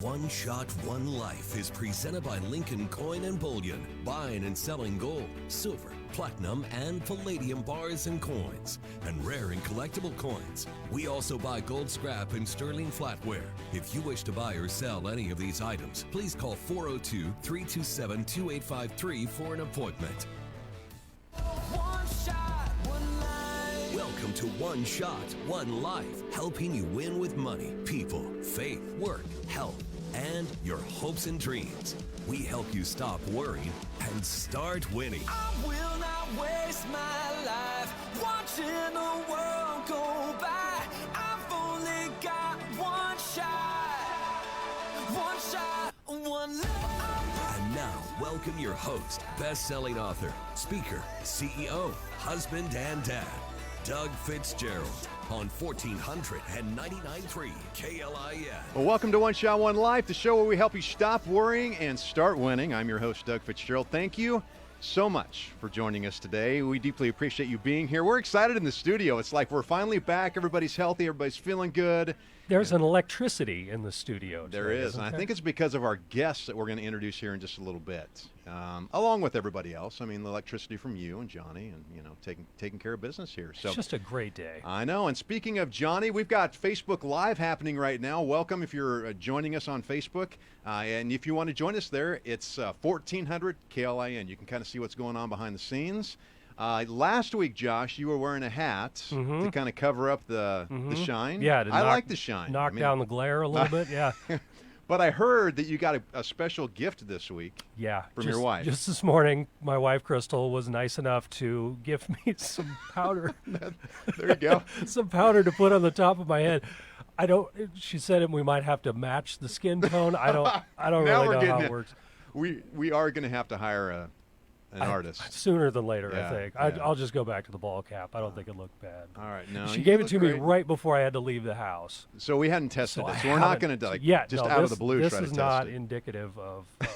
One Shot, One Life is presented by Lincoln Coin and Bullion, buying and selling gold, silver, platinum, and palladium bars and coins, and rare and collectible coins. We also buy gold scrap and sterling flatware. If you wish to buy or sell any of these items, please call 402-327-2853 for an appointment. Welcome to One Shot, One Life, helping you win with money, people, faith, work, health, and your hopes and dreams. We help you stop worrying and start winning. I will not waste my life watching the world go by. I've only got one shot, one life. And now, welcome your host, best-selling author, speaker, CEO, husband, and dad, Doug Fitzgerald, on 1499.3 KLIN. Well, welcome to One Shot, One Life, the show where we help you stop worrying and start winning. I'm your host, Doug Fitzgerald. Thank you so much for joining us today. We deeply appreciate you being here. We're excited in the studio. It's like we're finally back. Everybody's healthy. Everybody's feeling good. There's an electricity in the studio today, There is, and I think it's because of our guests that we're going to introduce here in just a little bit, along with everybody else. I mean, the electricity from you and Johnny, and taking care of business here. So it's just a great day. I know. And speaking of Johnny, we've got Facebook Live happening right now. Welcome if you're joining us on Facebook, and if you want to join us there, it's 1400 KLIN. You can kind of see what's going on behind the scenes. Last week, Josh, you were wearing a hat to kind of cover up the shine. Yeah, I like the shine. Knock down the glare a little bit, yeah. But I heard that you got a special gift this week. Yeah. From your wife. Just this morning, my wife, Crystal, was nice enough to give me some powder. There you go. Some powder to put on the top of my head. She said we might have to match the skin tone. I don't really know how it works. We are going to have to hire an artist. Sooner than later, Yeah, I think. yeah. I'll just go back to the ball cap. I don't think it looked bad. All right, no. She you gave it look to me great. right before I had to leave the house. So we hadn't tested So it. I So we're not haven't- going to Yeah, just no, out this, of the blue this try to is test not it. indicative of the.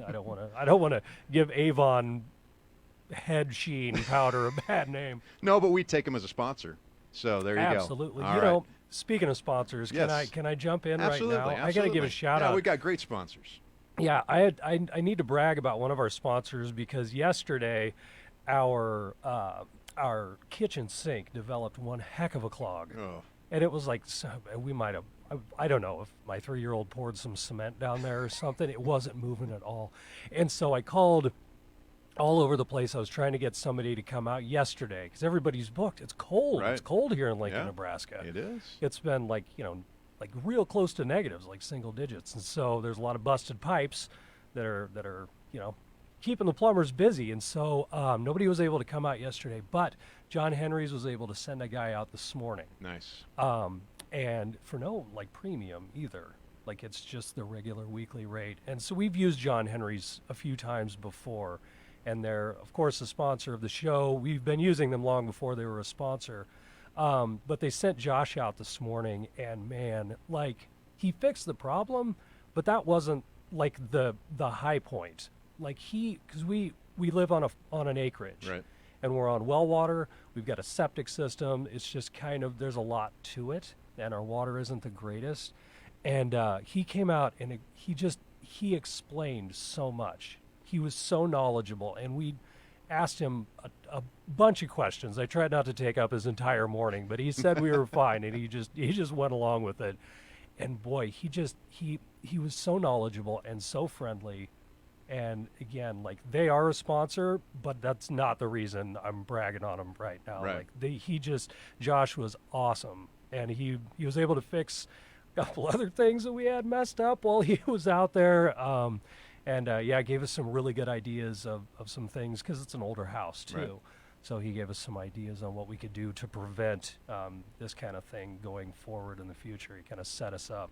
I don't want to give Avon head sheen powder a bad name. No, but we take them as a sponsor. So there you go. Absolutely. All you right. know, speaking of sponsors, Yes. can I jump in Absolutely. right now? Absolutely. I got to give a shout Yeah, out. we got great sponsors. Yeah, I need to brag about one of our sponsors because yesterday our kitchen sink developed one heck of a clog. Oh. And it was like, we might have, I don't know if my 3-year-old poured some cement down there or something. It wasn't moving at all. And so I called all over the place. I was trying to get somebody to come out yesterday because everybody's booked. It's cold. Right. It's cold here in Lincoln, Yeah, Nebraska. It is. It's been like real close to negatives, like single digits. And so there's a lot of busted pipes that are keeping the plumbers busy. And so nobody was able to come out yesterday, but John Henry's was able to send a guy out this morning. Nice. And for no premium either. Like it's just the regular weekly rate. And so we've used John Henry's a few times before, and they're of course a sponsor of the show. We've been using them long before they were a sponsor. But they sent Josh out this morning, and man, like he fixed the problem, but that wasn't like the high point. Like because we live on an acreage. Right. And we're on well water. We've got a septic system. It's just there's a lot to it, and our water isn't the greatest. And he came out and he explained so much. He was so knowledgeable, and we asked him a bunch of questions. I tried not to take up his entire morning, but he said we were fine, and he just went along with it. And boy, he was so knowledgeable and so friendly. And again, like they are a sponsor, but that's not the reason I'm bragging on them right now. Right. Like Josh was awesome, and he was able to fix a couple other things that we had messed up while he was out there. Gave us some really good ideas of some things because it's an older house too. Right. So he gave us some ideas on what we could do to prevent this kind of thing going forward in the future. He kind of set us up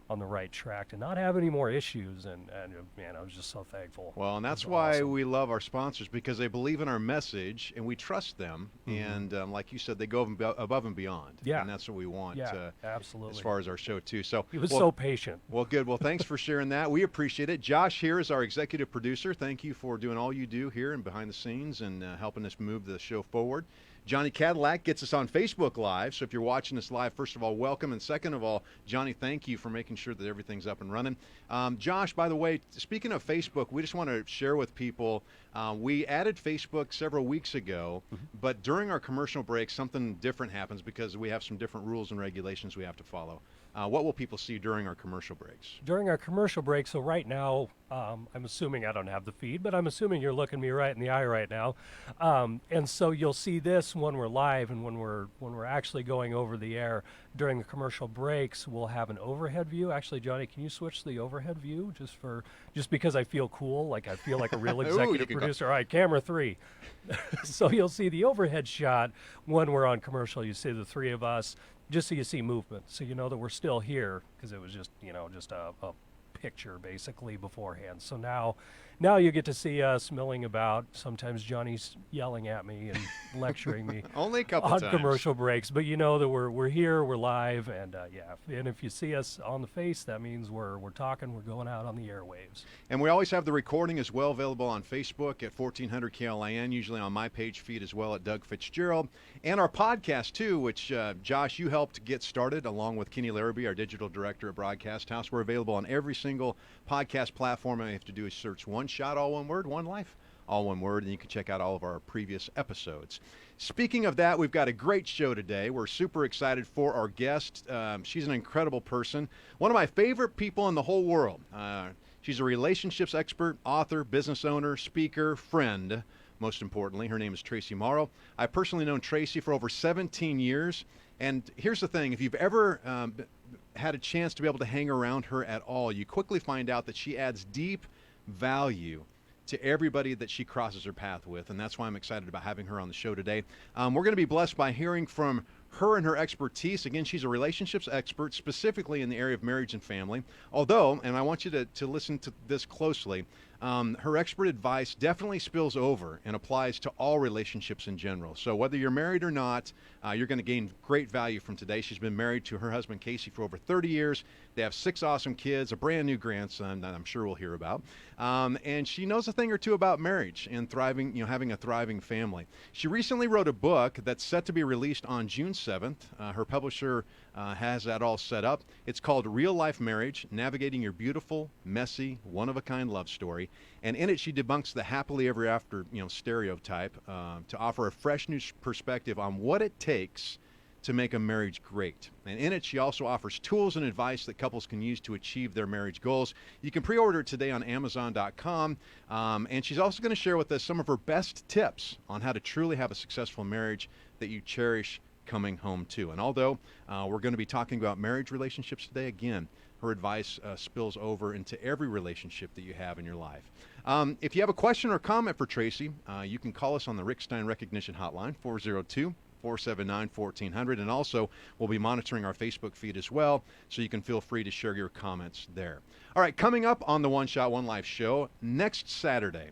on the right track to not have any more issues, and man, I was just so thankful. Well, and that's It was why awesome. we love our sponsors, because they believe in our message and we trust them. And like you said, they go above and beyond. Yeah. And that's what we want. Yeah, absolutely. As far as our show too. So He was so patient. Well, good. Well, thanks for sharing that. We appreciate it. Josh here is our executive producer. Thank you for doing all you do here and behind the scenes and helping us move the show forward. Johnny Cadillac gets us on Facebook Live. So if you're watching us live, first of all, welcome. And second of all, Johnny, thank you for making sure that everything's up and running. Josh, by the way, speaking of Facebook, we just want to share with people, we added Facebook several weeks ago, but during our commercial break, something different happens because we have some different rules and regulations we have to follow. What will people see during our commercial breaks? During our commercial break, so right now, I'm assuming I don't have the feed, but I'm assuming you're looking me right in the eye right now. And so you'll see this when we're live and when we're actually going over the air. During the commercial breaks, we'll have an overhead view. Actually, Johnny, can you switch to the overhead view just because I feel cool, like I feel like a real executive producer. All right, camera 3. So you'll see the overhead shot when we're on commercial. You see the three of us, just so you see movement, so you know that we're still here, because it was just a picture basically beforehand. So now you get to see us milling about. Sometimes Johnny's yelling at me and lecturing me Only a couple on times. commercial breaks, but you know that we're here, we're live, and and if you see us on the face, that means we're talking, we're going out on the airwaves. And we always have the recording as well available on Facebook at 1400 KLIN, usually on my page feed as well at Doug Fitzgerald, and our podcast too, which Josh, you helped get started along with Kenny Larrabee, our digital director at Broadcast House. We're available on every single podcast platform. All you have to do is search One Shot, all one word, One Life, all one word, and you can check out all of our previous episodes. Speaking of that, we've got a great show today. We're super excited for our guest. She's an incredible person, one of my favorite people in the whole world. She's a relationships expert, author, business owner, speaker, friend. Most importantly, her name is Tracy Morrow. I've personally known Tracy for over 17 years. And here's the thing, if you've ever had a chance to be able to hang around her at all, you quickly find out that she adds deep value to everybody that she crosses her path with, and that's why I'm excited about having her on the show today. We're going to be blessed by hearing from her and her expertise. Again, she's a relationships expert, specifically in the area of marriage and family. Although, and I want you to listen to this closely, her expert advice definitely spills over and applies to all relationships in general. So whether you're married or not, you're going to gain great value from today. She's been married to her husband, Casey, for over 30 years. They have 6 awesome kids, a brand new grandson that I'm sure we'll hear about. And she knows a thing or two about marriage and thriving, having a thriving family. She recently wrote a book that's set to be released on June 7th. Her publisher has that all set up. It's called Real Life Marriage, Navigating Your Beautiful, Messy, One-of-a-Kind Love Story. And in it, she debunks the happily ever after, stereotype to offer a fresh new perspective on what it takes to make a marriage great. And in it, she also offers tools and advice that couples can use to achieve their marriage goals. You can pre-order it today on Amazon.com. And she's also going to share with us some of her best tips on how to truly have a successful marriage that you cherish coming home to. And although we're going to be talking about marriage relationships today, again, her advice spills over into every relationship that you have in your life. If you have a question or comment for Tracy, you can call us on the Rick Stein Recognition Hotline, 402-479-1400. And also, we'll be monitoring our Facebook feed as well, so you can feel free to share your comments there. All right, coming up on the One Shot, One Life show next Saturday,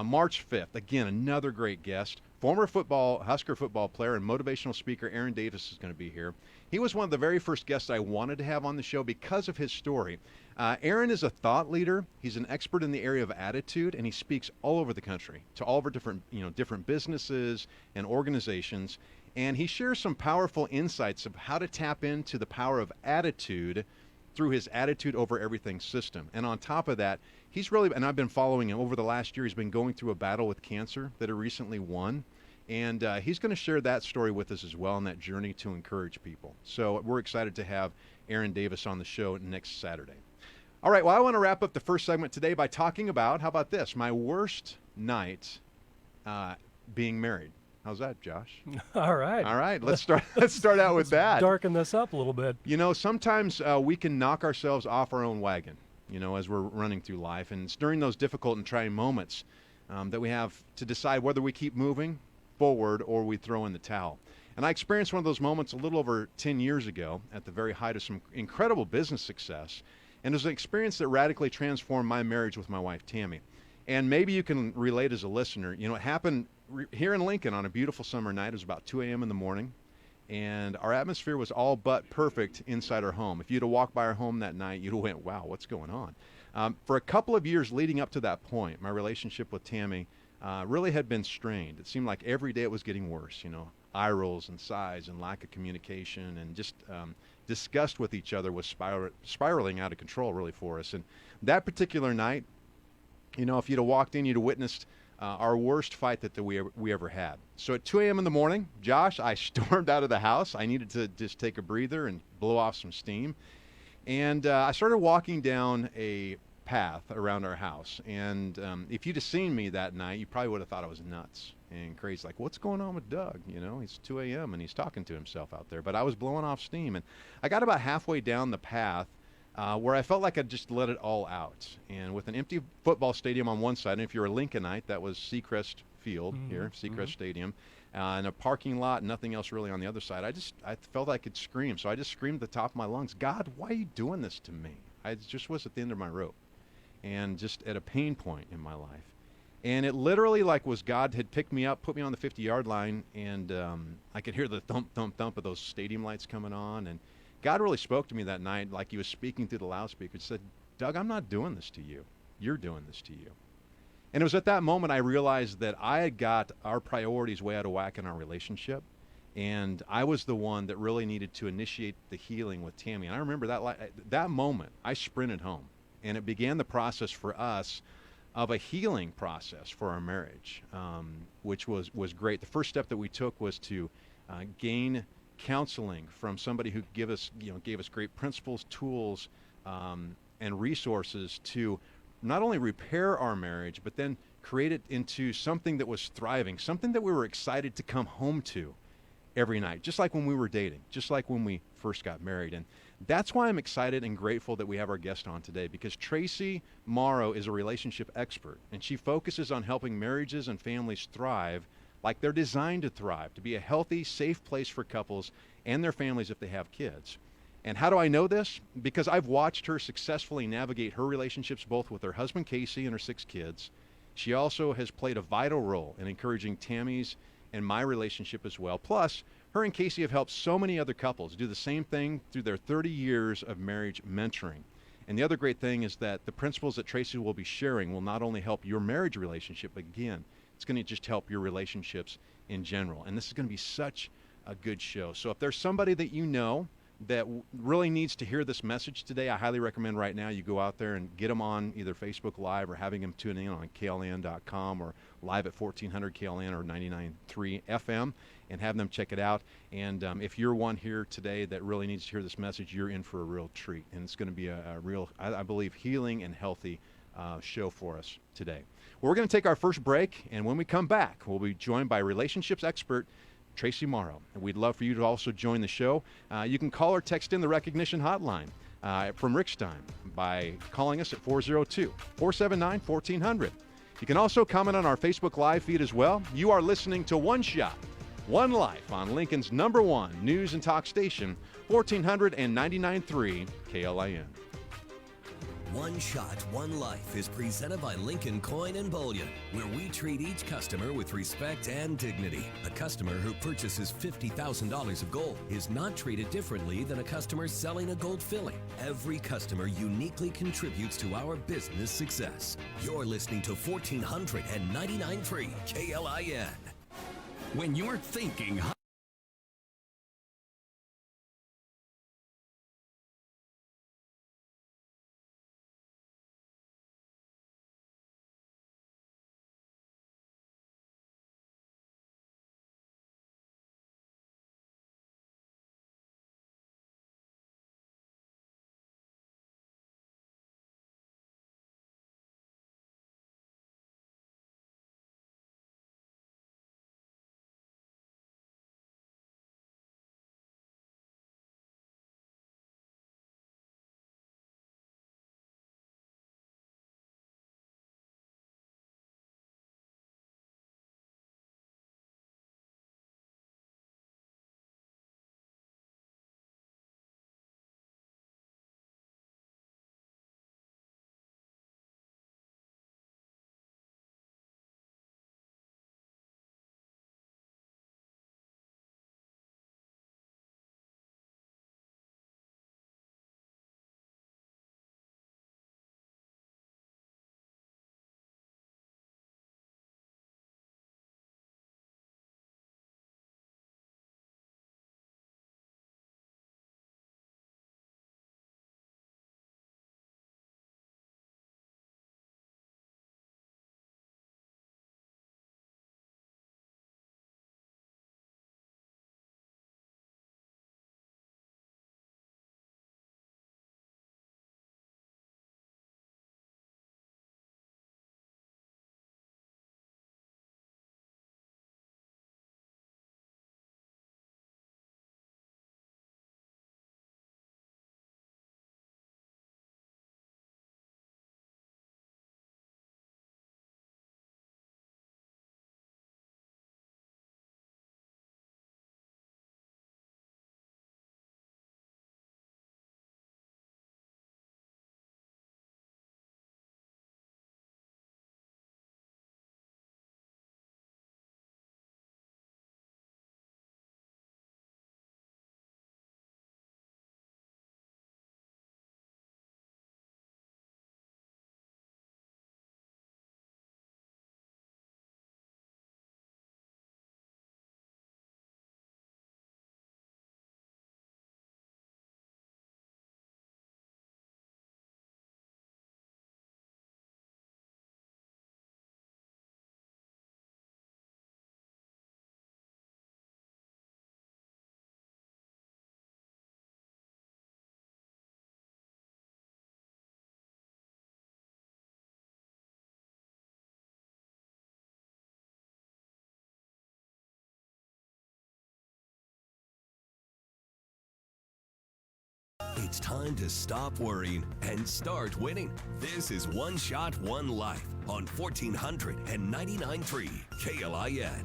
March 5th, again, another great guest. Former Husker football player and motivational speaker Aaron Davis is going to be here. He was one of the very first guests I wanted to have on the show because of his story. Aaron is a thought leader. He's an expert in the area of attitude, and he speaks all over the country to all of our different businesses and organizations. And he shares some powerful insights of how to tap into the power of attitude through his Attitude Over Everything system. And on top of that, and I've been following him over the last year, he's been going through a battle with cancer that he recently won. And he's going to share that story with us as well on that journey to encourage people. So we're excited to have Aaron Davis on the show next Saturday. All right, well, I want to wrap up the first segment today by talking about, how about this, my worst night being married. How's that, Josh? All right. All right, let's start out with that. Darken this up a little bit. Sometimes we can knock ourselves off our own wagon, as we're running through life. And it's during those difficult and trying moments that we have to decide whether we keep moving forward or we throw in the towel. And I experienced one of those moments a little over 10 years ago at the very height of some incredible business success. And it was an experience that radically transformed my marriage with my wife, Tammy. And maybe you can relate as a listener. It happened here in Lincoln on a beautiful summer night. It was about 2 a.m. in the morning. And our atmosphere was all but perfect inside our home. If you'd have walked by our home that night, you'd have went, wow, what's going on? For a couple of years leading up to that point, my relationship with Tammy really had been strained. It seemed like every day it was getting worse. eye rolls and sighs and lack of communication and just disgust with each other was spiraling out of control really for us. And that particular night, you know, if you'd have walked in, you'd have witnessed our worst fight that we ever had. So at 2 a.m. in the morning, Josh, I stormed out of the house. I needed to just take a breather and blow off some steam. And I started walking down a path around our house. And if you'd have seen me that night, you probably would have thought I was nuts and crazy. Like, what's going on with Doug? You know, it's 2 a.m. and he's talking to himself out there. But I was blowing off steam. And I got about halfway down the path where I felt like I'd just let it all out. And with an empty football stadium on one side, and if you're a Lincolnite, that was Seacrest Field here, Seacrest Stadium, and a parking lot, nothing else really on the other side. I felt I could scream. So I just screamed at the top of my lungs, God, why are you doing this to me? I just was at the end of my rope and just at a pain point in my life. And it literally like was God had picked me up, put me on the 50-yard line, and I could hear the thump, thump, thump of those stadium lights coming on. And God really spoke to me that night like he was speaking through the loudspeaker. He said, Doug, I'm not doing this to you. You're doing this to you. And it was at that moment I realized that I had got our priorities way out of whack in our relationship. And I was the one that really needed to initiate the healing with Tammy. And I remember that moment, I sprinted home. And it began the process for us of a healing process for our marriage, which was great. The first step that we took was to gain counseling from somebody who gave us great principles, tools, and resources to not only repair our marriage, but then create it into something that was thriving, something that we were excited to come home to every night, just like when we were dating, just like when we first got married. And that's why I'm excited and grateful that we have our guest on today, because Tracy Morrow is a relationship expert, and she focuses on helping marriages and families thrive like they're designed to thrive, to be a healthy, safe place for couples and their families if they have kids. And how do I know this? Because I've watched her successfully navigate her relationships both with her husband, Casey, and her 6 kids. She also has played a vital role in encouraging Tammy's and my relationship as well. Plus, her and Casey have helped so many other couples do the same thing through their 30 years of marriage mentoring. And the other great thing is that the principles that Tracy will be sharing will not only help your marriage relationship, but again, it's going to just help your relationships in general. And this is going to be such a good show. So if there's somebody that you know that really needs to hear this message today, I highly recommend right now you go out there and get them on either Facebook Live or having them tune in on KLAN.com or live at 1400 KLAN or 99.3 FM and have them check it out. And if you're one here today that really needs to hear this message, you're in for a real treat. And it's going to be a real, I believe, healing and healthy show for us today. Well, we're going to take our first break, and when we come back, we'll be joined by relationships expert Tracy Morrow. And we'd love for you to also join the show. You can call or text in the recognition hotline from Rickstein by calling us at 402-479-1400. You can also comment on our Facebook Live feed as well. You are listening to One Shot, One Life on Lincoln's #1 news and talk station, 1499.3 KLIN. One Shot, One Life is presented by Lincoln Coin and Bullion, where we treat each customer with respect and dignity. A customer who purchases $50,000 of gold is not treated differently than a customer selling a gold filling. Every customer uniquely contributes to our business success. You're listening to 1499.3 KLIN. When you're thinking It's time to stop worrying and start winning. This is One Shot, One Life on 1499.3 KLIN.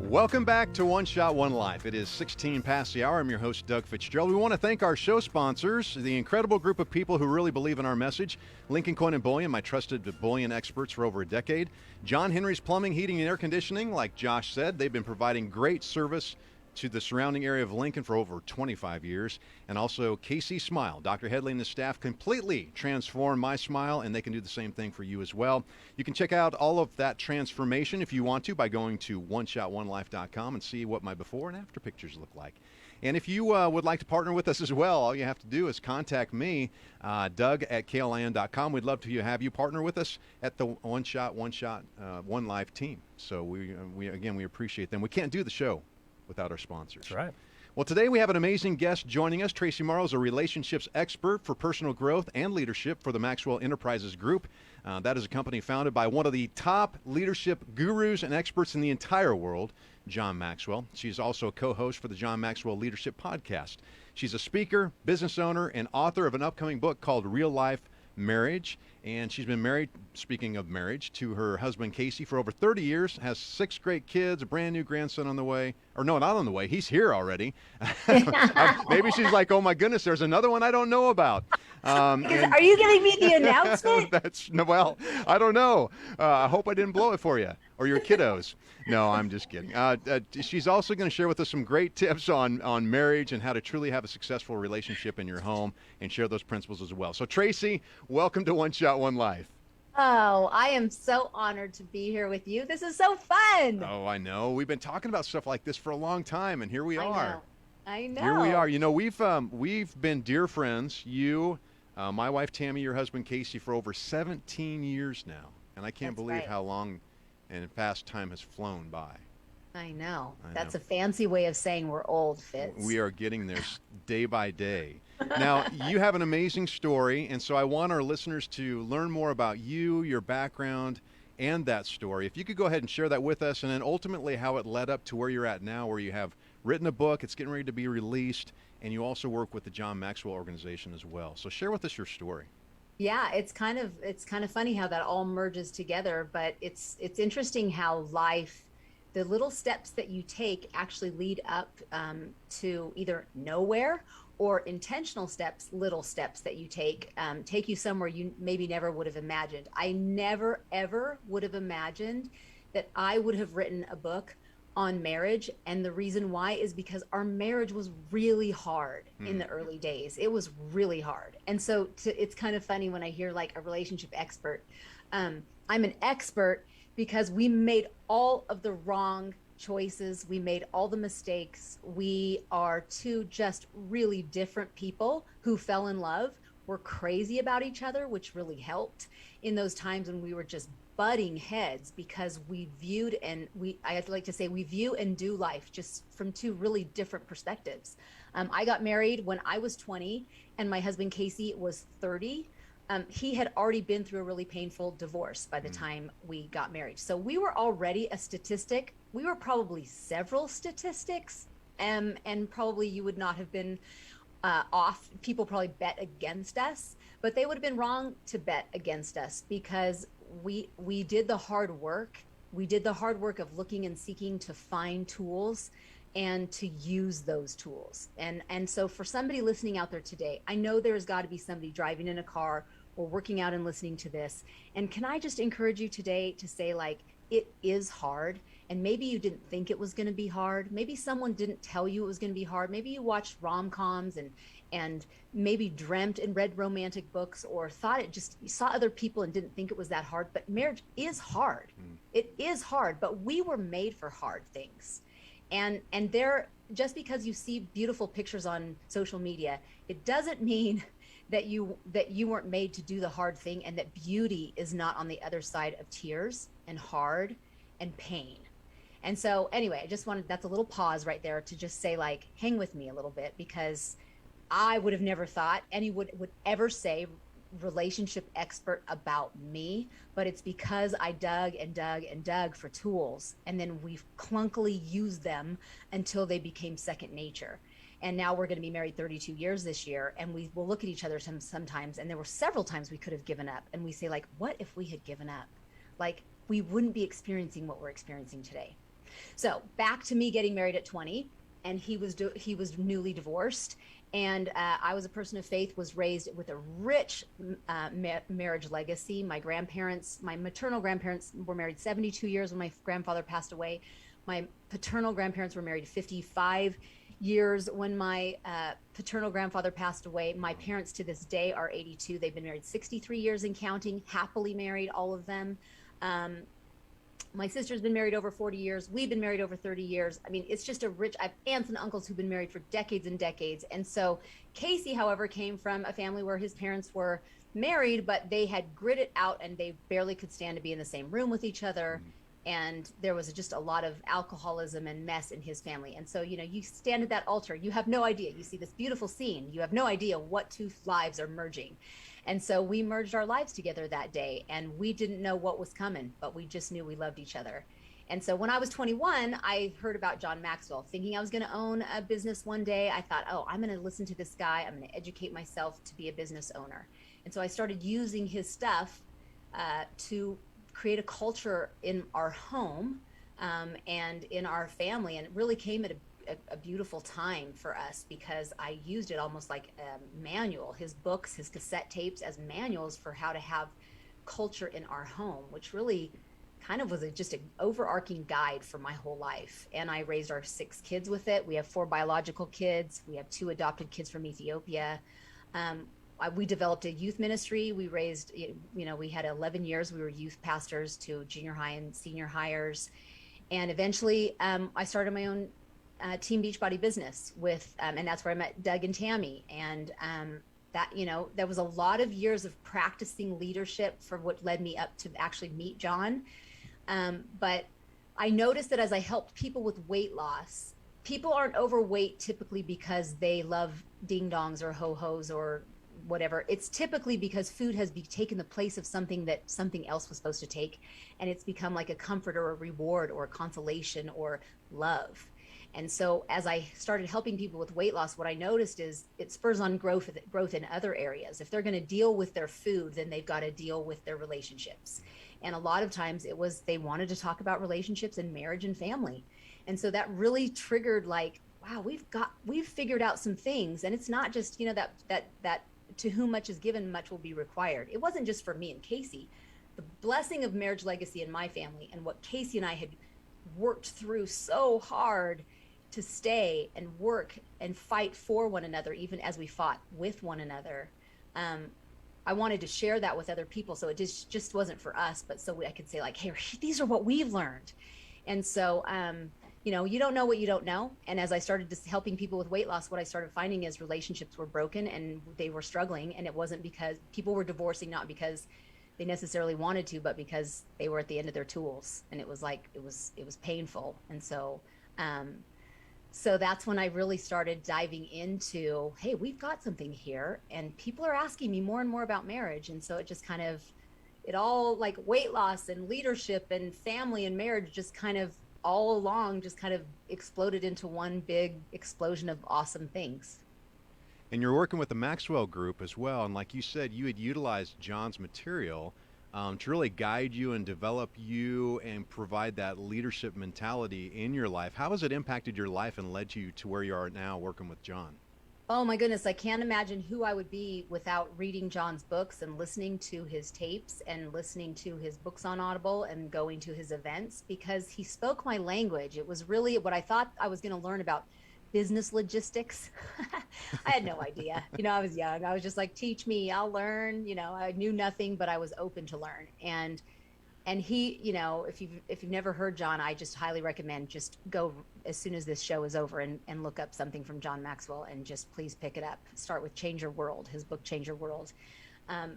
Welcome back to One Shot, One Life. It is 16 past the hour. I'm your host, Doug Fitzgerald. We want to thank our show sponsors, the incredible group of people who really believe in our message. Lincoln Coin and Bullion, my trusted bullion experts for over a decade. John Henry's Plumbing, Heating, and Air Conditioning. Like Josh said, they've been providing great service to the surrounding area of Lincoln for over 25 years. And also KC Smile. Dr. Headley and his staff completely transformed my smile, and they can do the same thing for you as well. You can check out all of that transformation if you want to by going to oneshotonelife.com and see what my before and after pictures look like. And if you would like to partner with us as well, all you have to do is contact me, Doug at KLIN.com. We'd love to have you partner with us at the One Shot, One Life team. So we appreciate them. We can't do the show without our sponsors. That's right. Well, today we have an amazing guest joining us. Tracy Morrow is a relationships expert for personal growth and leadership for the Maxwell Enterprises Group. That is a company founded by one of the top leadership gurus and experts in the entire world, John Maxwell. She's also a co-host for the John Maxwell Leadership Podcast. She's a speaker, business owner, and author of an upcoming book called Real Life Marriage. And she's been married, speaking of marriage, to her husband Casey for over 30 years, has 6 great kids, a brand new grandson on the way. Or no, not on the way. He's here already. Maybe she's like, oh my goodness, there's another one I don't know about. Are you giving me the announcement? Well, I don't know. I hope I didn't blow it for you or your kiddos. No, I'm just kidding. She's also going to share with us some great tips on marriage and how to truly have a successful relationship in your home and share those principles as well. So Tracy, welcome to One Shot, One Life. Oh, I am so honored to be here with you. This is so fun. Oh, I know. We've been talking about stuff like this for a long time, and here we are. I know. Here we are. You know, we've been dear friends. You, my wife Tammy, your husband Casey, for over 17 years now, and I can't believe how long and fast time has flown by. I know. That's a fancy way of saying we're old, Fitz. We are getting there day by day. Now, you have an amazing story, and so I want our listeners to learn more about you, your background, and that story. If you could go ahead and share that with us, and then ultimately how it led up to where you're at now, where you have written a book, it's getting ready to be released, and you also work with the John Maxwell organization as well. So share with us your story. Yeah, it's kind of funny how that all merges together, but it's interesting how life, the little steps that you take actually lead up to either nowhere, or intentional steps, little steps that you take you somewhere you maybe never would have imagined. I never, ever would have imagined that I would have written a book on marriage. And the reason why is because our marriage was really hard in the early days. It was really hard. And so it's kind of funny when I hear like a relationship expert. I'm an expert because we made all of the wrong choices. We made all the mistakes. We are two just really different people who fell in love. We're crazy about each other, which really helped in those times when we were just butting heads, because we viewed I like to say we view and do life just from two really different perspectives. I got married when I was 20 and my husband Casey was 30. He had already been through a really painful divorce by the time we got married. So we were already a statistic. We were probably several statistics, and probably you would not have been off. People probably bet against us, but they would have been wrong to bet against us because we did the hard work. We did the hard work of looking and seeking to find tools and to use those tools. And so for somebody listening out there today, I know there's got to be somebody driving in a car or working out and listening to this. And can I just encourage you today to say, like, it is hard. And maybe you didn't think it was going to be hard. Maybe someone didn't tell you it was going to be hard. Maybe you watched rom-coms and maybe dreamt and read romantic books, or thought you saw other people and didn't think it was that hard. But marriage is hard. It is hard, but we were made for hard things. And just because you see beautiful pictures on social media, it doesn't mean that you weren't made to do the hard thing, and that beauty is not on the other side of tears and hard and pain. And so anyway, that's a little pause right there to just say, like, hang with me a little bit, because I would have never thought anyone would ever say relationship expert about me, but it's because I dug and dug and dug for tools, and then we've clunkily used them until they became second nature. And now we're going to be married 32 years this year. And we will look at each other sometimes. And there were several times we could have given up. And we say, like, what if we had given up? Like, we wouldn't be experiencing what we're experiencing today. So back to me getting married at 20, and he was newly divorced. And I was a person of faith, was raised with a rich marriage legacy. My maternal grandparents were married 72 years when my grandfather passed away. My paternal grandparents were married 55 years when my paternal grandfather passed away. My parents to this day are 82. They've been married 63 years and counting, happily married, all of them. My sister's been married over 40 years. We've been married over 30 years. I mean, it's just I have aunts and uncles who've been married for decades and decades. And so Casey, however, came from a family where his parents were married, but they had gritted out and they barely could stand to be in the same room with each other. And there was just a lot of alcoholism and mess in his family. And so, you stand at that altar, you have no idea. You see this beautiful scene. You have no idea what two lives are merging. And so we merged our lives together that day, and we didn't know what was coming, but we just knew we loved each other. And so when I was 21, I heard about John Maxwell, thinking I was going to own a business one day. I thought, I'm going to listen to this guy. I'm going to educate myself to be a business owner. And so I started using his stuff to create a culture in our home and in our family. And it really came at a beautiful time for us, because I used it almost like a manual, his books, his cassette tapes, as manuals for how to have culture in our home, which really kind of was just an overarching guide for my whole life. And I raised our 6 kids with it. We have 4 biological kids. We have 2 adopted kids from Ethiopia. We developed a youth ministry. We raised, we had 11 years. We were youth pastors to junior high and senior hires. And eventually I started my own Team Beachbody business with, and that's where I met Doug and Tammy. And that, there was a lot of years of practicing leadership for what led me up to actually meet John. But I noticed that as I helped people with weight loss, people aren't overweight typically because they love ding dongs or ho-hos or whatever. It's typically because food has taken the place of something that something else was supposed to take. And it's become like a comfort or a reward or a consolation or love. And so as I started helping people with weight loss, what I noticed is it spurs on growth in other areas. If they're going to deal with their food, then they've got to deal with their relationships. And a lot of times it was they wanted to talk about relationships and marriage and family. And so that really triggered, like, wow, we've figured out some things. And it's not just, that to whom much is given, much will be required. It wasn't just for me and Casey. The blessing of marriage legacy in my family and what Casey and I had worked through so hard to stay and work and fight for one another, even as we fought with one another. I wanted to share that with other people. So it just wasn't for us, but so I could say, like, hey, these are what we've learned. And so, you don't know what you don't know. And as I started just helping people with weight loss, what I started finding is relationships were broken and they were struggling. And it wasn't because people were divorcing, not because they necessarily wanted to, but because they were at the end of their tools. And it was like, it was painful. And so, so that's when I really started diving into, hey, we've got something here, and people are asking me more and more about marriage. And so it just kind of, it all, like weight loss and leadership and family and marriage, just kind of all along just kind of exploded into one big explosion of awesome things. And you're working with the Maxwell Group as well. And like you said, you had utilized John's material to really guide you and develop you and provide that leadership mentality in your life. How has it impacted your life and led you to where you are now working with John? Oh my goodness, I can't imagine who I would be without reading John's books and listening to his tapes and listening to his books on Audible and going to his events, because he spoke my language. It was really what I thought I was going to learn about business logistics. I had no idea. I was young. I was just like, teach me, I'll learn. I knew nothing, but I was open to learn. And he, if you've never heard John, I just highly recommend just go as soon as this show is over and look up something from John Maxwell and just please pick it up. Start with Change Your World, his book, Change Your World.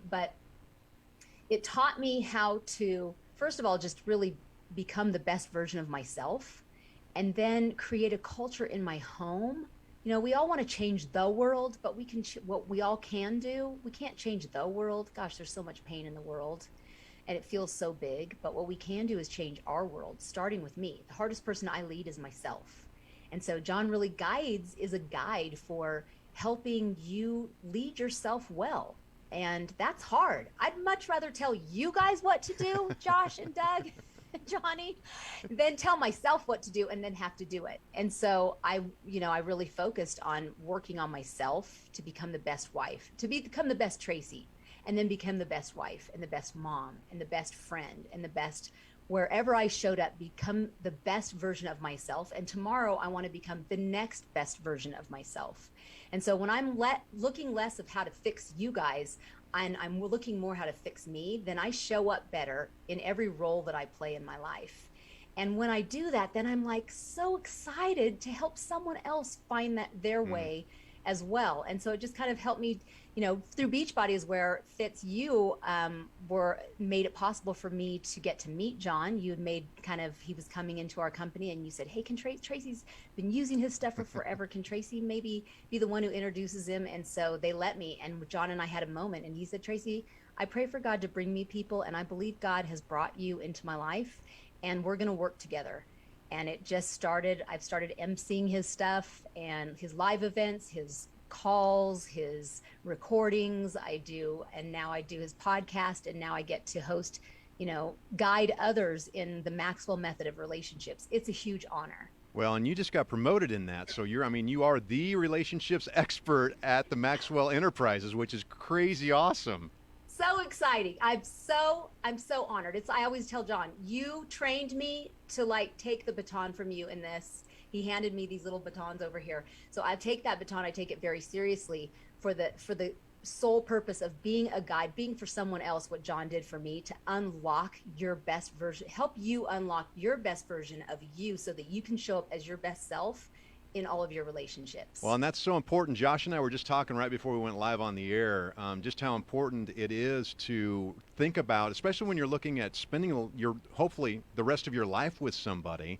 But it taught me how to, first of all, just really become the best version of myself, and then create a culture in my home. We all want to change the world, but what we all can do, we can't change the world. Gosh, there's so much pain in the world and it feels so big, but what we can do is change our world, starting with me. The hardest person I lead is myself. And so John really guides is a guide for helping you lead yourself well. And that's hard. I'd much rather tell you guys what to do, Josh and Doug, Johnny, than tell myself what to do and then have to do it. And so I really focused on working on myself to become the best wife, to become the best Tracy, and then become the best wife and the best mom and the best friend and the best wherever I showed up, become the best version of myself. And tomorrow I want to become the next best version of myself. And so when I'm looking less of how to fix you guys, and I'm looking more how to fix me, then I show up better in every role that I play in my life. And when I do that, then I'm like so excited to help someone else find that their way as well. And so it just kind of helped me, through Beachbody is where Fitz, you made it possible for me to get to meet John. You had made he was coming into our company and you said, hey, Tracy's been using his stuff for forever. Can Tracy maybe be the one who introduces him? And so they let me, and John and I had a moment and he said, Tracy, I pray for God to bring me people, and I believe God has brought you into my life and we're going to work together. And it just started. I've started emceeing his stuff and his live events, his calls, his recordings. And now I do his podcast, and now I get to host, guide others in the Maxwell method of relationships. It's a huge honor. Well, and you just got promoted in that. So you are the relationships expert at the Maxwell Enterprises, which is crazy awesome. So exciting. I'm so honored. I always tell John, you trained me to take the baton from you in this. He handed me these little batons over here. So I take that baton, I take it very seriously for the sole purpose of being a guide, being for someone else what John did for me, to unlock your best version, help you unlock your best version of you so that you can show up as your best self in all of your relationships. Well, and that's so important. Josh and I were just talking right before we went live on the air, just how important it is to think about, especially when you're looking at spending hopefully the rest of your life with somebody,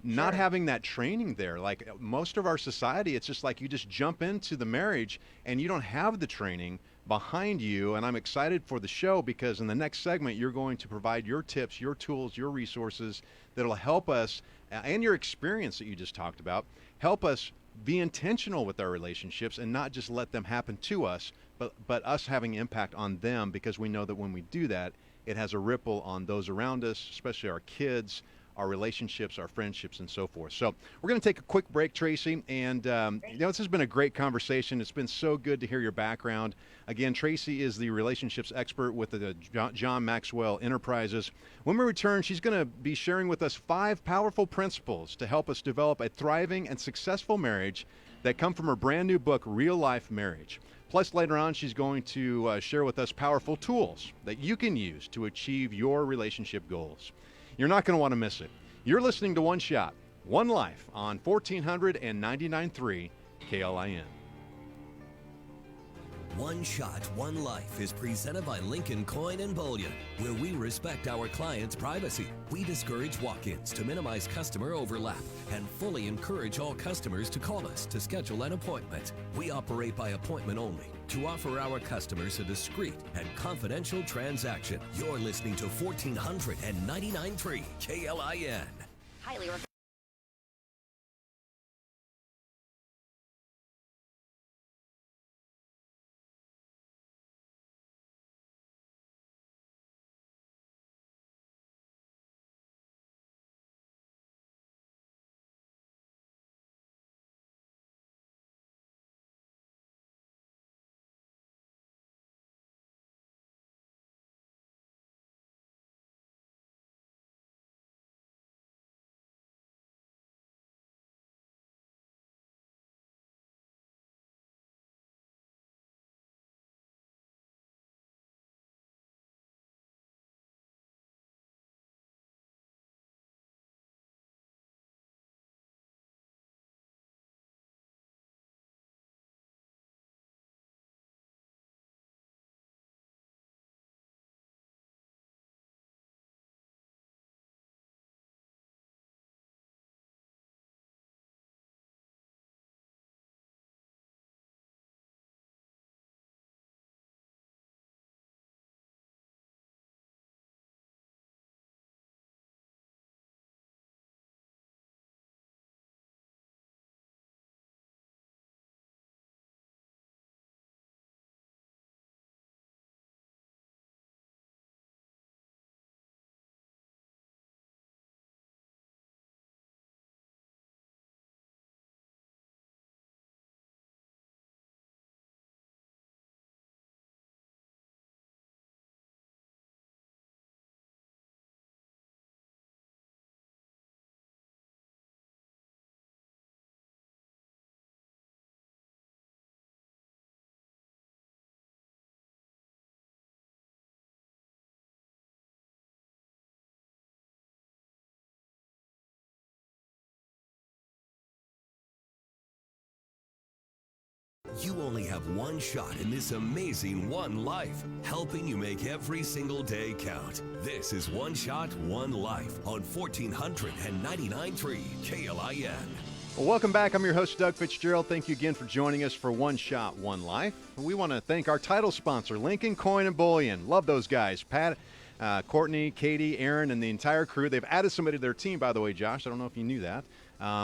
not having that training there. Like most of our society, it's just like you just jump into the marriage and you don't have the training behind you. And I'm excited for the show because in the next segment, you're going to provide your tips, your tools, your resources that'll help us, and your experience that you just talked about, help us be intentional with our relationships and not just let them happen to us, but us having impact on them, because we know that when we do that, it has a ripple on those around us, especially our kids, our relationships, our friendships, and so forth. So we're going to take a quick break, Tracy, and this has been a great conversation. It's been so good to hear your background. Again, Tracy is the relationships expert with the John Maxwell Enterprises. When we return, she's going to be sharing with us 5 powerful principles to help us develop a thriving and successful marriage that come from her brand new book, Real Life Marriage. Plus, later on, she's going to share with us powerful tools that you can use to achieve your relationship goals. You're not going to want to miss it. You're listening to One Shot, One Life on 1499.3 KLIN. One Shot, One Life is presented by Lincoln Coin and Bullion, where we respect our clients' privacy. We discourage walk-ins to minimize customer overlap and fully encourage all customers to call us to schedule an appointment. We operate by appointment only to offer our customers a discreet and confidential transaction. You're listening to 1499.3 KLIN. Highly You only have one shot in this amazing one life, helping you make every single day count. This is One Shot, One Life on 1499.3 KLIN. Well, welcome back. I'm your host, Doug Fitzgerald. Thank you again for joining us for One Shot, One Life. We want to thank our title sponsor, Lincoln Coin and Bullion. Love those guys. Pat, Courtney, Katie, Aaron, and the entire crew. They've added somebody to their team, by the way, Josh. I don't know if you knew that.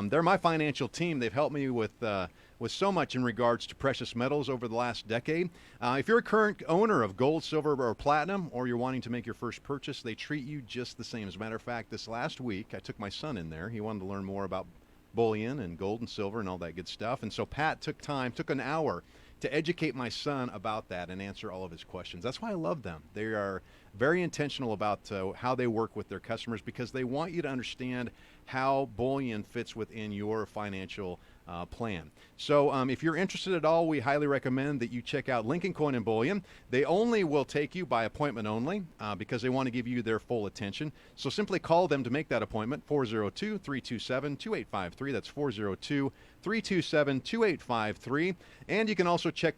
They're my financial team. They've helped me with so much in regards to precious metals over the last decade. If you're a current owner of gold, silver, or platinum, or you're wanting to make your first purchase, they treat you just the same. As a matter of fact, this last week, I took my son in there. He wanted to learn more about bullion and gold and silver and all that good stuff. And so Pat took an hour to educate my son about that and answer all of his questions. That's why I love them. They are very intentional about how they work with their customers, because they want you to understand how bullion fits within your financial plan. So if you're interested at all, we highly recommend that you check out Lincoln Coin and Bullion. They only will take you by appointment only because they want to give you their full attention. So simply call them to make that appointment, 402-327-2853. That's 402-327-2853. And you can also check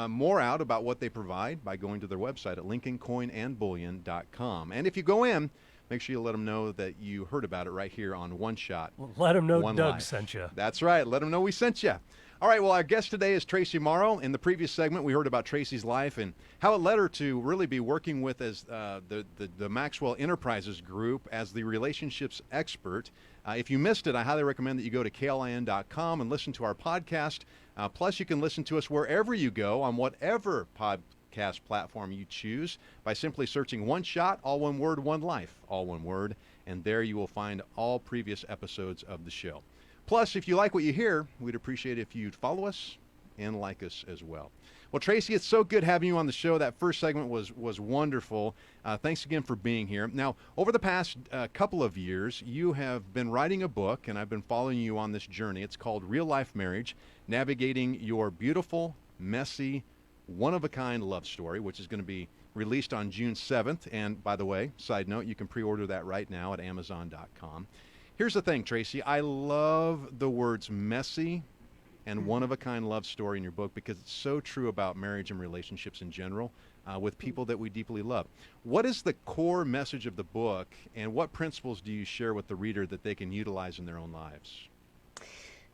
more out about what they provide by going to their website at lincolncoinandbullion.com. And if you go in, make sure you let them know that you heard about it right here on One Shot. Well, let them know One Doug Life. sent you. That's right. Let them know we sent you. All right. Well, our guest today is Tracy Morrow. In the previous segment, we heard about Tracy's life and how it led her to really be working with as the Maxwell Enterprises Group as the relationships expert. If you missed it, I highly recommend that you go to klin.com and listen to our podcast. Plus, you can listen to us wherever you go on whatever podcast platform you choose by simply searching One Shot, all one word, One Life, all one word, and there you will find all previous episodes of the show. Plus, if you like what you hear, we'd appreciate if you'd follow us and like us as well. Well, Tracy, it's so good having you on the show. That first segment was wonderful. Thanks again for being here. Now, over the past couple of years, you have been writing a book, and I've been following you on this journey. It's called Real Life Marriage, Navigating Your Beautiful, Messy, One-of-a-Kind Love Story, which is going to be released on June 7th. And by the way, side note, you can pre-order that right now at Amazon.com. Here's the thing, Tracy. I love the words messy and one-of-a-kind love story in your book because it's so true about marriage and relationships in general with people that we deeply love. What is the core message of the book, and what principles do you share with the reader that they can utilize in their own lives?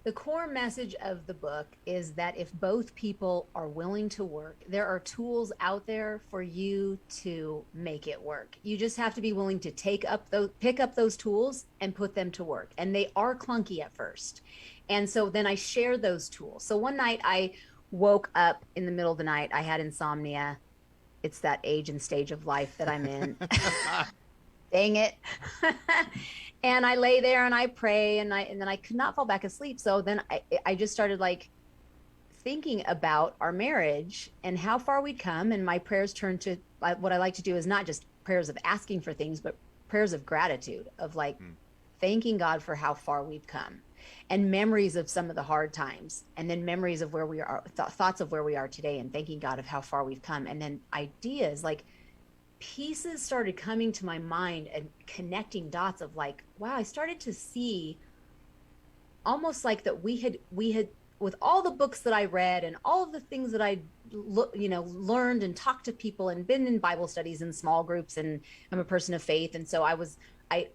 The core message of the book is that if both people are willing to work, there are tools out there for you to make it work. You just have to be willing to pick up those tools and put them to work. And they are clunky at first. And so then I share those tools. So one night I woke up in the middle of the night. I had insomnia. It's that age and stage of life that I'm in. Dang it. And I lay there and I pray and then I could not fall back asleep. So then I just started thinking about our marriage and how far we'd come. And my prayers turned to what I like to do is not just prayers of asking for things, but prayers of gratitude, of thanking God for how far we've come, and memories of some of the hard times, and then memories of where we are, thoughts of where we are today, and thanking God of how far we've come. And then ideas pieces started coming to my mind and connecting dots of wow, I started to see almost that we had with all the books that I read and all of the things that I learned and talked to people and been in Bible studies in small groups, and I'm a person of faith, and so I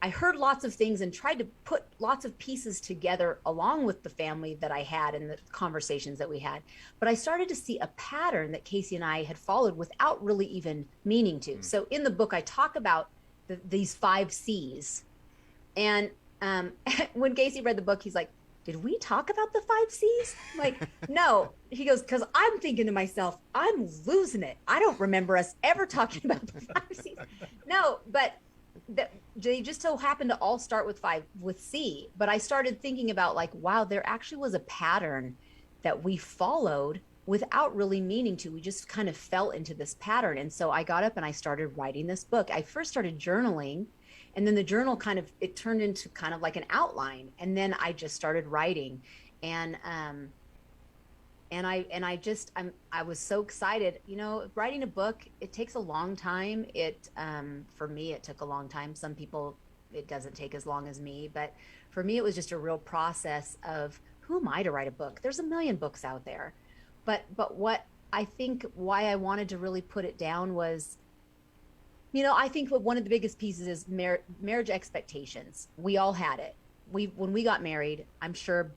heard lots of things and tried to put lots of pieces together along with the family that I had and the conversations that we had. But I started to see a pattern that Casey and I had followed without really even meaning to. So in the book, I talk about these 5 C's. And when Casey read the book, he's like, did we talk about the 5 C's? I'm like, no. He goes, because I'm thinking to myself, I'm losing it. I don't remember us ever talking about the 5 C's. No, but they just so happened to all start with C. But I started thinking about wow, there actually was a pattern that we followed without really meaning to. We just kind of fell into this pattern. And so I got up and I started writing this book. I first started journaling, and then the journal it turned into kind of like an outline. And then I just started writing. And I was so excited. Writing a book, it takes a long time. For me, it took a long time. Some people, it doesn't take as long as me, but for me, it was just a real process of, who am I to write a book? There's a million books out there. but what I think why I wanted to really put it down was, I think what one of the biggest pieces is marriage expectations. We all had it. When we got married, I'm sure,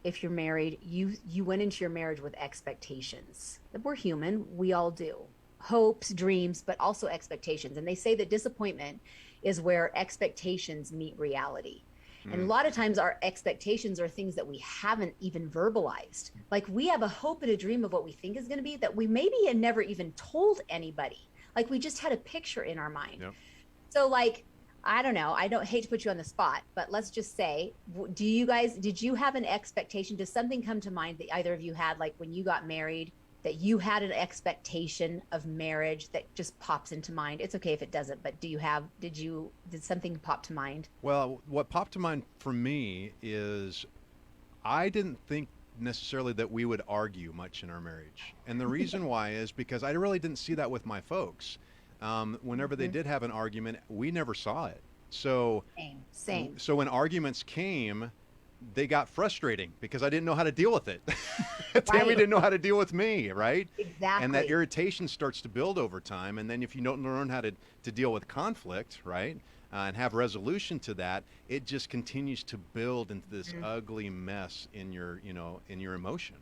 if you're married, you went into your marriage with expectations. We're human. We all do. Hopes, dreams, but also expectations. And they say that disappointment is where expectations meet reality. And a lot of times our expectations are things that we haven't even verbalized. Like we have a hope and a dream of what we think is going to be that we maybe had never even told anybody. Like we just had a picture in our mind. Yep. So like, I don't know. I don't hate to put you on the spot, but let's just say, did you have an expectation? Does something come to mind that either of you had, like when you got married, that you had an expectation of marriage that just pops into mind? It's okay if it doesn't, but did something pop to mind? Well, what popped to mind for me is I didn't think necessarily that we would argue much in our marriage. And the reason why is because I really didn't see that with my folks. Whenever they did have an argument, we never saw it. So Same. So when arguments came, they got frustrating because I didn't know how to deal with it. Tammy didn't know how to deal with me, right? Exactly. And that irritation starts to build over time. And then if you don't learn how to deal with conflict, right, and have resolution to that, it just continues to build into this ugly mess in your emotion.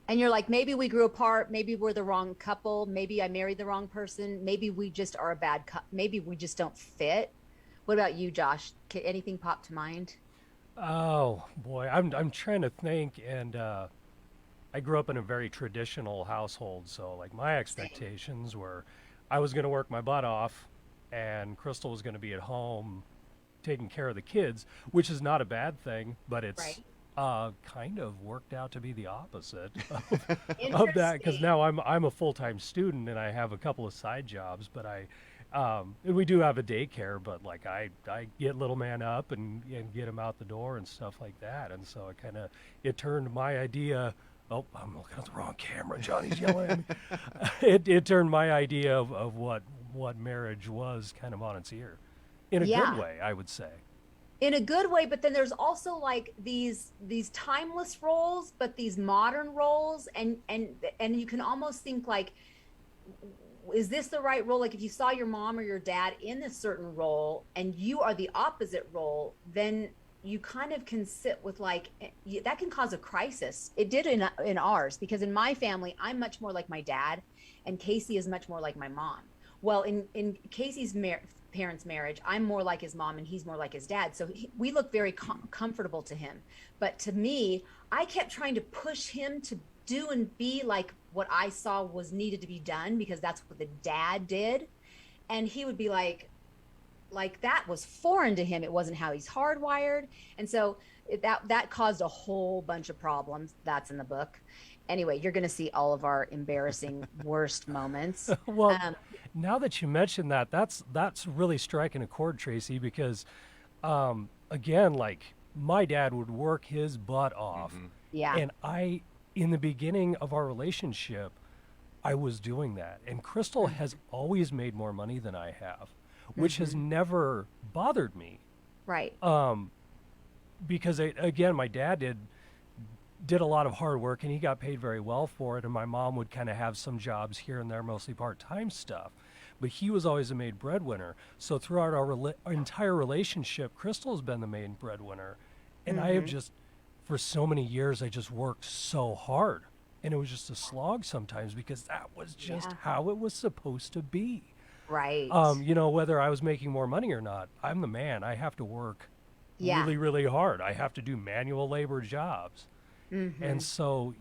And you're like, maybe we grew apart. Maybe we're the wrong couple. Maybe I married the wrong person. Maybe we just are a bad maybe we just don't fit. What about you, Josh? Anything pop to mind? Oh boy, I'm trying to think, and I grew up in a very traditional household, so like my expectations were I was going to work my butt off, and Crystal was going to be at home taking care of the kids, which is not a bad thing, but it's kind of worked out to be the opposite of that, because now I'm a full-time student and I have a couple of side jobs, but and we do have a daycare, but like I get little man up and get him out the door and stuff like that, and so it turned my idea. Oh, I'm looking at the wrong camera. Johnny's yelling at me. It turned my idea of what marriage was kind of on its ear, in a good way, I would say. In a good way, but then there's also like these timeless roles, but these modern roles, and you can almost think like, is this the right role? Like if you saw your mom or your dad in a certain role and you are the opposite role, then you kind of can sit with like, that can cause a crisis. It did in ours, because in my family, I'm much more like my dad and Casey is much more like my mom. Well, in Casey's parents' marriage, I'm more like his mom and he's more like his dad. So we look very comfortable to him. But to me, I kept trying to push him to do and be like what I saw was needed to be done, because that's what the dad did. And he would be like that was foreign to him. It wasn't how he's hardwired. And so that caused a whole bunch of problems. That's in the book. Anyway, you're going to see all of our embarrassing worst moments. Well, now that you mention that, that's really striking a chord, Tracy, because again, like my dad would work his butt off. Mm-hmm. Yeah. And in the beginning of our relationship, I was doing that. And Crystal has always made more money than I have, which has never bothered me. Right. Because again, my dad did a lot of hard work and he got paid very well for it. And my mom would kind of have some jobs here and there, mostly part-time stuff. But he was always the main breadwinner. So throughout our entire relationship, Crystal has been the main breadwinner. And I have just, for so many years, I just worked so hard. And it was just a slog sometimes, because that was just how it was supposed to be. Right. Whether I was making more money or not, I'm the man. I have to work really, really hard. I have to do manual labor jobs. Mm-hmm. And so,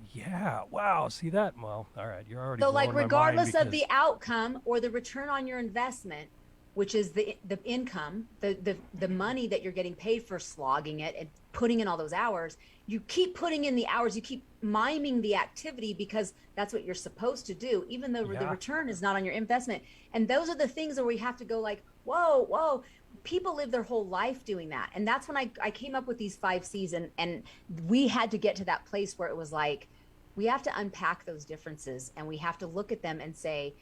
wow, see that? Well, all right, you're already so like regardless of the outcome or the return on your investment, which is the income, the money that you're getting paid for slogging it and putting in all those hours, you keep putting in the hours, you keep miming the activity because that's what you're supposed to do, even though the return is not on your investment. And those are the things where we have to go like, whoa, people live their whole life doing that. And that's when I came up with these 5 C's, and we had to get to that place where it was like, we have to unpack those differences and we have to look at them and say,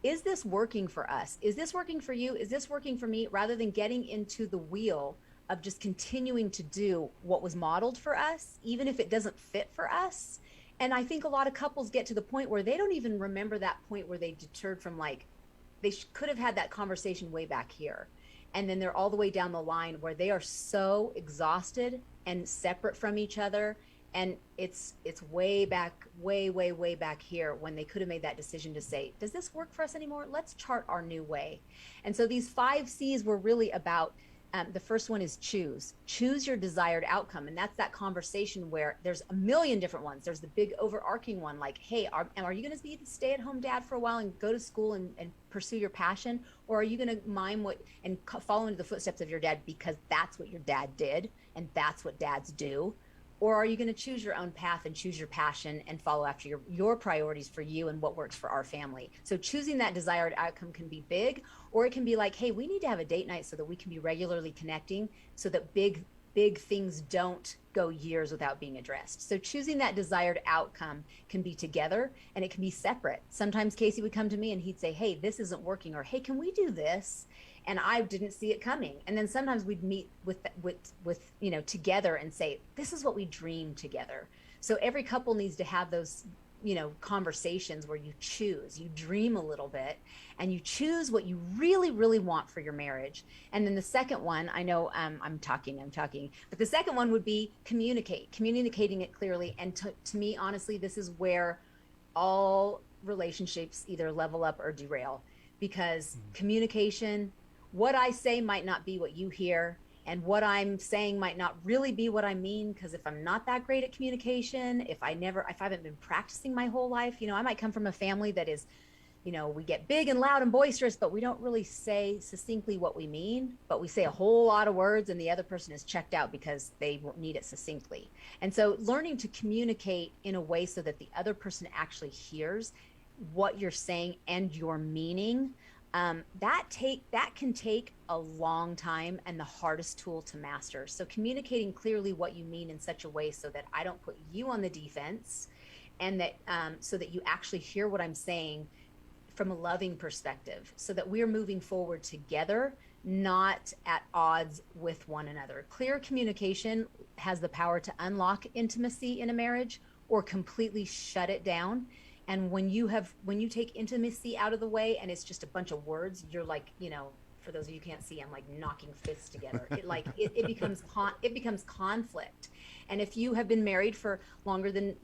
is this working for us? Is this working for you? Is this working for me? Rather than getting into the wheel of just continuing to do what was modeled for us, even if it doesn't fit for us, And I think a lot of couples get to the point where they don't even remember that point where they deterred from, like, they could have had that conversation way back here. And then they're all the way down the line where they are so exhausted and separate from each other. And it's way back, way back here when they could have made that decision to say, does this work for us anymore? Let's chart our new way. And so these 5 C's were really about, the first one is choose your desired outcome. And that's that conversation where there's a million different ones. There's the big overarching one, like, hey, are you going to be the stay-at-home dad for a while and go to school and pursue your passion? Or are you going to mime and follow into the footsteps of your dad because that's what your dad did and that's what dads do? Or are you going to choose your own path and choose your passion and follow after your priorities for you and what works for our family? So choosing that desired outcome can be big, or it can be like, hey, we need to have a date night so that we can be regularly connecting so that big things don't go years without being addressed. So choosing that desired outcome can be together and it can be separate. Sometimes Casey would come to me and he'd say, hey, this isn't working, or hey, can we do this? And I didn't see it coming. And then sometimes we'd meet with together and say, this is what we dream together. So every couple needs to have those, conversations where you dream a little bit and you choose what you really, really want for your marriage. And then the second one, I know I'm talking, but the second one would be communicating it clearly. And to me, honestly, this is where all relationships either level up or derail, because communication, what I say might not be what you hear, and what I'm saying might not really be what I mean, because if I'm not that great at communication, if I haven't been practicing my whole life, I might come from a family that is, we get big and loud and boisterous, but we don't really say succinctly what we mean, but we say a whole lot of words and the other person is checked out because they need it succinctly. And so learning to communicate in a way so that the other person actually hears what you're saying and your meaning, that can take a long time and the hardest tool to master. So communicating clearly what you mean in such a way so that I don't put you on the defense, and that so that you actually hear what I'm saying from a loving perspective, so that we're moving forward together, not at odds with one another. Clear communication has the power to unlock intimacy in a marriage or completely shut it down. And when you take intimacy out of the way and it's just a bunch of words, you're like, for those of you who can't see, I'm like knocking fists together. It becomes conflict. And if you have been married for longer than,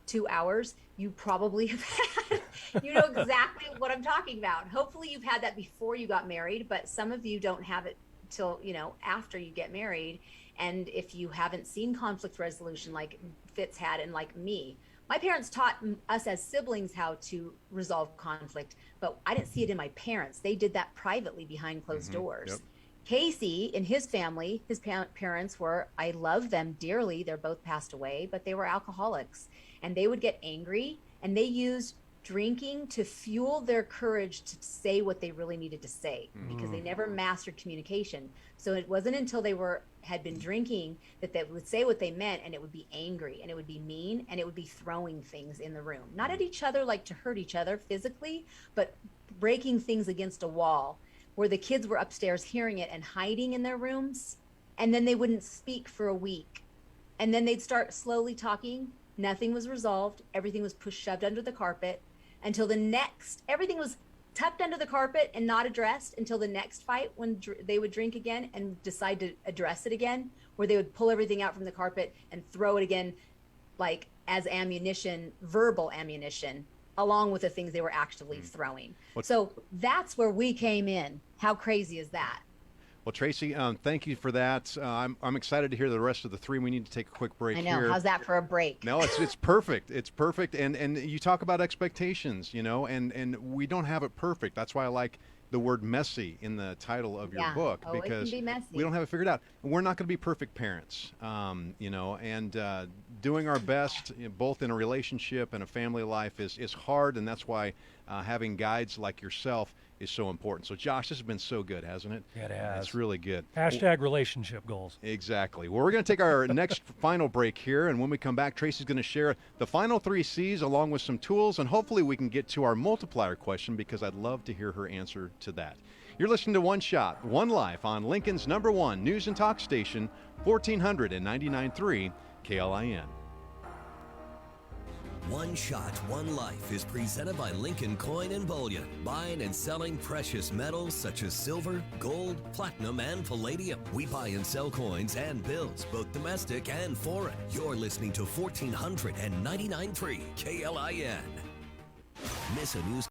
2 hours, you probably have had, exactly what I'm talking about. Hopefully you've had that before you got married, but some of you don't have it till, after you get married. And if you haven't seen conflict resolution like Fitz had and like me, my parents taught us as siblings how to resolve conflict, but I didn't see it in my parents. They did that privately behind closed doors. Yep. Casey, in his family, his parents were, I love them dearly. They're both passed away, but they were alcoholics, and they would get angry, and they used drinking to fuel their courage to say what they really needed to say, because they never mastered communication. So it wasn't until they had been drinking that they would say what they meant, and it would be angry, and it would be mean, and it would be throwing things in the room, not at each other, like to hurt each other physically, but breaking things against a wall, where the kids were upstairs hearing it and hiding in their rooms. And then they wouldn't speak for a week, and then they'd start slowly talking. Nothing was resolved. Everything was shoved under the carpet until everything was tucked under the carpet and not addressed until the next fight, when they would drink again and decide to address it again, where they would pull everything out from the carpet and throw it again, like as ammunition, verbal ammunition, along with the things they were actively throwing. So that's where we came in. How crazy is that? Well, Tracy, thank you for that. I'm excited to hear the rest of the 3. We need to take a quick break here. I know. How's that for a break? No, it's perfect. It's perfect. And you talk about expectations, and we don't have it perfect. That's why I like the word messy in the title of your book, because it can be messy. We don't have it figured out. We're not going to be perfect parents, doing our best, both in a relationship and a family life is hard, and that's why having guides like yourself is so important. So, Josh, this has been so good, hasn't it? It has. It's really good. Hashtag relationship goals. Exactly. Well, we're going to take our next final break here, and when we come back, Tracy's going to share the final 3 C's along with some tools, and hopefully we can get to our multiplier question, because I'd love to hear her answer to that. You're listening to One Shot, One Life on Lincoln's #1 news and talk station, 1499.3 KLIN. One Shot, One Life is presented by Lincoln Coin and Bullion, buying and selling precious metals such as silver, gold, platinum, and palladium. We buy and sell coins and bills, both domestic and foreign. You're listening to 1499.3 KLIN. Miss a news.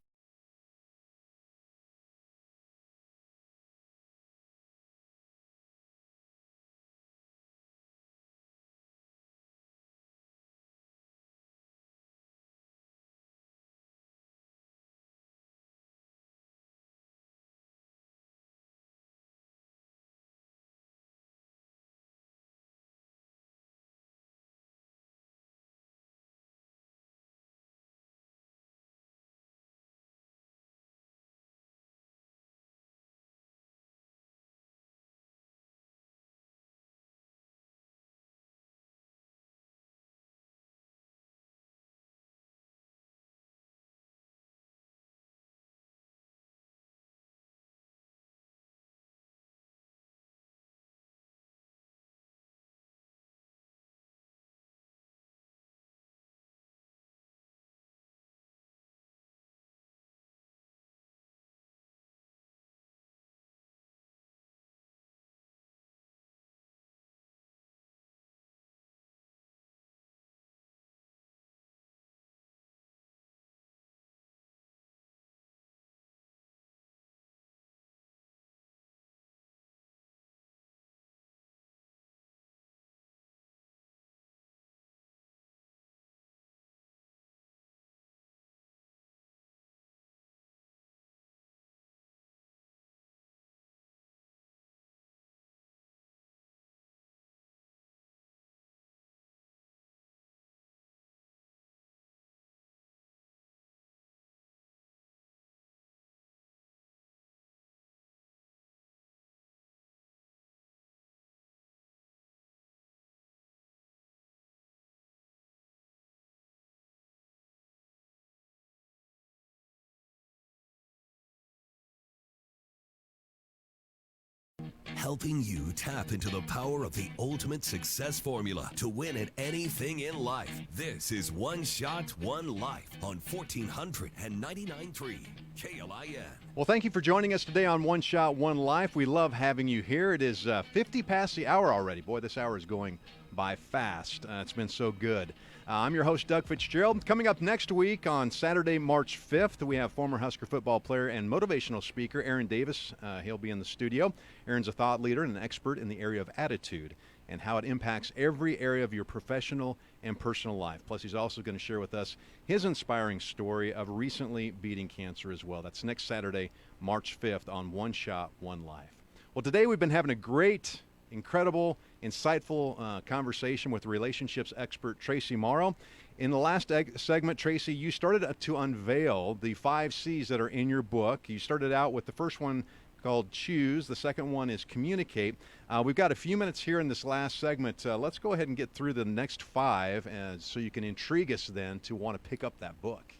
Helping you tap into the power of the ultimate success formula to win at anything in life. This is One Shot, One Life on 1499.3 KLIN. Well, thank you for joining us today on One Shot, One Life. We love having you here. It is 50 past the hour already. Boy, this hour is going by fast. It's been so good. I'm your host, Doug Fitzgerald. Coming up next week on Saturday, March 5th, we have former Husker football player and motivational speaker Aaron Davis. He'll be in the studio. Aaron's a thought leader and an expert in the area of attitude and how it impacts every area of your professional and personal life. Plus, he's also going to share with us his inspiring story of recently beating cancer as well. That's next Saturday, March 5th on One Shot, One Life. Well, today we've been having a great, incredible, insightful conversation with relationships expert Tracy Morrow. In the last segment, Tracy, you started to unveil the 5 C's that are in your book. You started out with the first one called Choose. The second one is Communicate. We've got a few minutes here in this last segment. Let's go ahead and get through the next 5 so you can intrigue us then to want to pick up that book.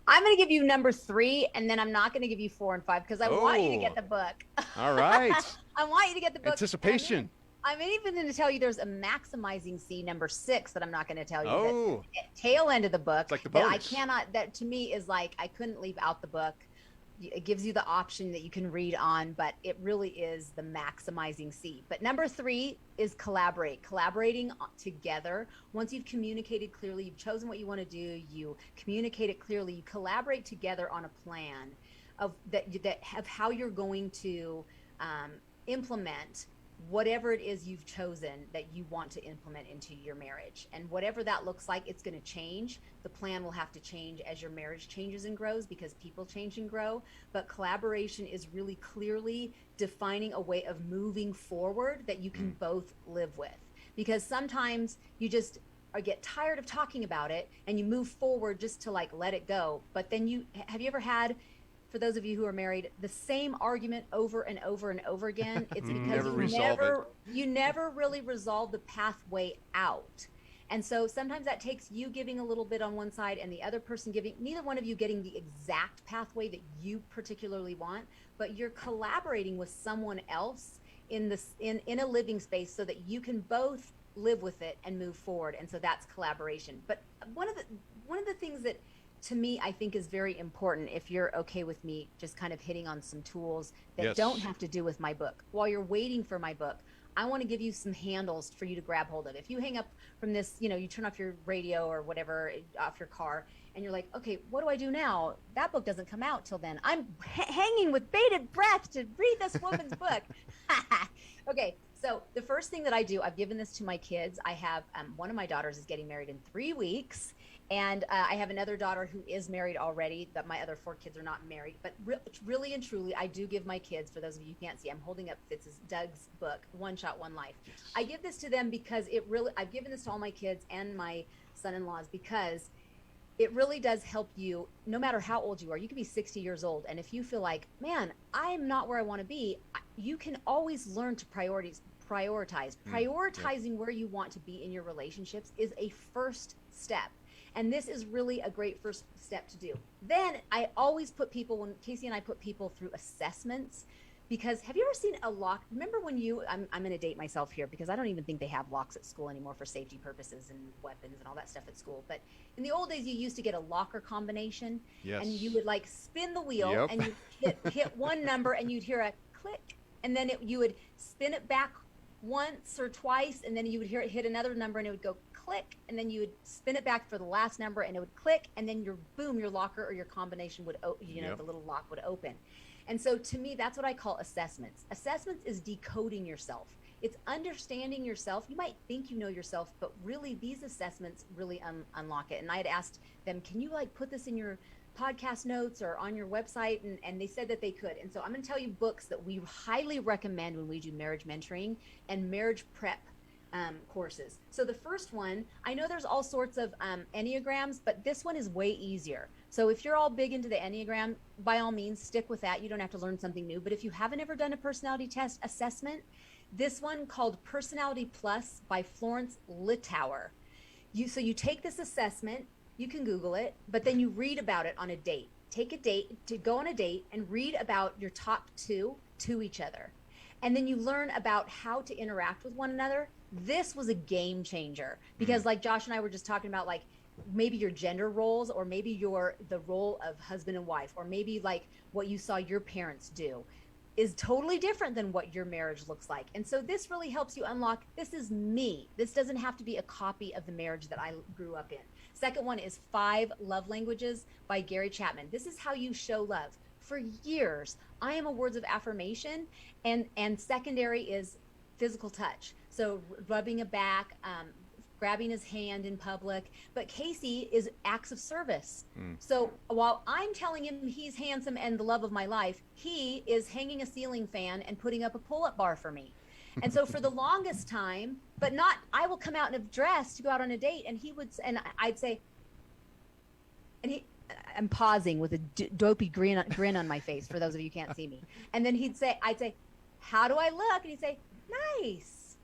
I'm going to give you number 3, and then I'm not going to give you 4 and 5 because I want you to get the book. All right. I want you to get the book. Anticipation. I'm even going to tell you there's a maximizing C, number 6, that I'm not going to tell you. Oh. Tail end of the book. It's like the that bonus. That to me is like, I couldn't leave out the book. It gives you the option that you can read on, but it really is the maximizing C. But number 3 is collaborate. Collaborating together. Once you've communicated clearly, you've chosen what you want to do, you communicate it clearly, you collaborate together on a plan of how you're going to implement whatever it is you've chosen that you want to implement into your marriage. And whatever that looks like, it's going to change. The plan will have to change as your marriage changes and grows because people change and grow. But collaboration is really clearly defining a way of moving forward that you can both live with. Because sometimes you just get tired of talking about it and you move forward just to like let it go. But then have you ever had, for those of you who are married, the same argument over and over and over again? It's because you never really resolve the pathway out. And so sometimes that takes you giving a little bit on one side and the other person giving, neither one of you getting the exact pathway that you particularly want, but you're collaborating with someone else in a living space so that you can both live with it and move forward. And so that's collaboration. But one of the things that to me I think is very important, if you're okay with me just kind of hitting on some tools that Yes. don't have to do with my book. While you're waiting for my book, I want to give you some handles for you to grab hold of. If you hang up from this, you turn off your radio or whatever off your car, and you're like, okay, what do I do now? That book doesn't come out till then. I'm hanging with bated breath to read this woman's book. Okay, so the first thing that I do, I've given this to my kids. I have one of my daughters is getting married in 3 weeks. And I have another daughter who is married already, but my other 4 kids are not married. But really and truly, I do give my kids, for those of you who can't see, I'm holding up, this is Doug's book, One Shot, One Life. Yes. I give this to them because I've given this to all my kids and my son-in-laws because it really does help you, no matter how old you are. You could be 60 years old. And if you feel like, man, I'm not where I want to be, you can always learn to prioritize. Prioritizing where you want to be in your relationships is a first step. And this is really a great first step to do. Then I always put people, when Casey and I put people through assessments, because have you ever seen a lock? Remember when I'm going to date myself here because I don't even think they have locks at school anymore for safety purposes and weapons and all that stuff at school. But in the old days, you used to get a locker combination. Yes. And you would like spin the wheel. Yep. And you hit one number and you'd hear a click. And then you would spin it back once or twice. And then you would hear it hit another number and it would go click, and then you would spin it back for the last number and it would click, and then your locker or your combination would the little lock would open. And so to me, that's what I call assessments. Assessments is decoding yourself. It's understanding yourself. You might think you know yourself, but really these assessments really unlock it. And I had asked them, can you like put this in your podcast notes or on your website? And they said that they could. And so I'm going to tell you books that we highly recommend when we do marriage mentoring and marriage prep courses. So the first one, I know there's all sorts of Enneagrams, but this one is way easier. So if you're all big into the Enneagram, by all means, stick with that. You don't have to learn something new. But if you haven't ever done a personality test assessment, this one called Personality Plus by Florence Littauer. So you take this assessment, you can Google it, but then you read about it on a date. Take a date, to go on a date and read about your top 2 to each other. And then you learn about how to interact with one another. This was a game changer because like Josh and I were just talking about, like maybe your gender roles, or maybe the role of husband and wife, or maybe like what you saw your parents do is totally different than what your marriage looks like. And so this really helps you unlock, this is me. This doesn't have to be a copy of the marriage that I grew up in. Second one is 5 Love Languages by Gary Chapman. This is how you show love. For years, I am a words of affirmation, and secondary is physical touch. So rubbing a back, grabbing his hand in public. But Casey is acts of service. So while I'm telling him he's handsome and the love of my life, he is hanging a ceiling fan and putting up a pull-up bar for me. And so for the longest time, but not, I will come out in a dress to go out on a date, and I'd say, and I'm pausing with a dopey grin on my face for those of you who can't see me. And then I'd say, how do I look? And he'd say, nice.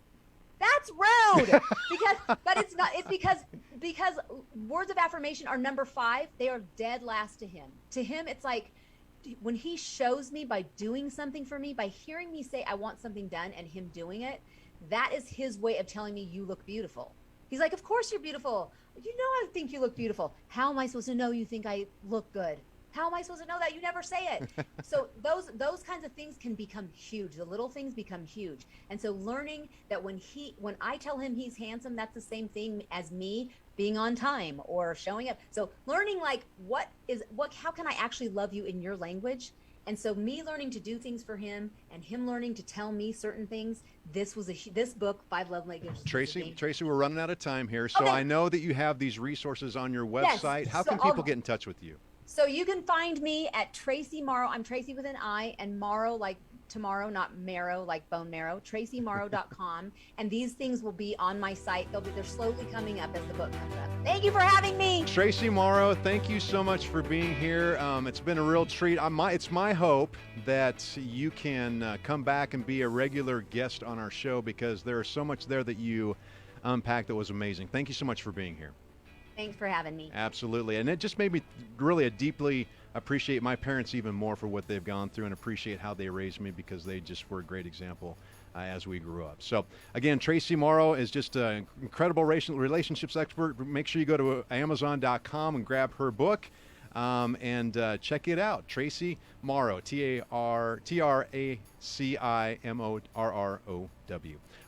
That's rude. But it's not. It's because words of affirmation are number 5. They are dead last to him. To him, it's like when he shows me by doing something for me, by hearing me say I want something done and him doing it, that is his way of telling me you look beautiful. He's like, of course you're beautiful. You know I think you look beautiful. How am I supposed to know you think I look good? How am I supposed to know that? You never say it. So those kinds of things can become huge. The little things become huge. And so learning that when I tell him he's handsome, that's the same thing as me being on time or showing up. So learning like how can I actually love you in your language? And so me learning to do things for him and him learning to tell me certain things, this book, 5 Love Languages. Tracy, we're running out of time here. So okay. I know that you have these resources on your website. Yes. How can people get in touch with you? So you can find me at Tracy Morrow. I'm Tracy with an I, and Morrow like tomorrow, not marrow like bone marrow. TracyMorrow.com, and these things will be on my site. They're slowly coming up as the book comes up. Thank you for having me, Tracy Morrow. Thank you so much for being here. It's been a real treat. It's my hope that you can come back and be a regular guest on our show because there's so much there that you unpacked that was amazing. Thank you so much for being here. Thanks for having me. Absolutely. And it just made me really deeply appreciate my parents even more for what they've gone through and appreciate how they raised me because they just were a great example. as we grew up. So again, Tracy Morrow is just an incredible relationships expert. Make sure you go to Amazon.com and grab her book. And check it out. Tracy Morrow, TraCimorrow.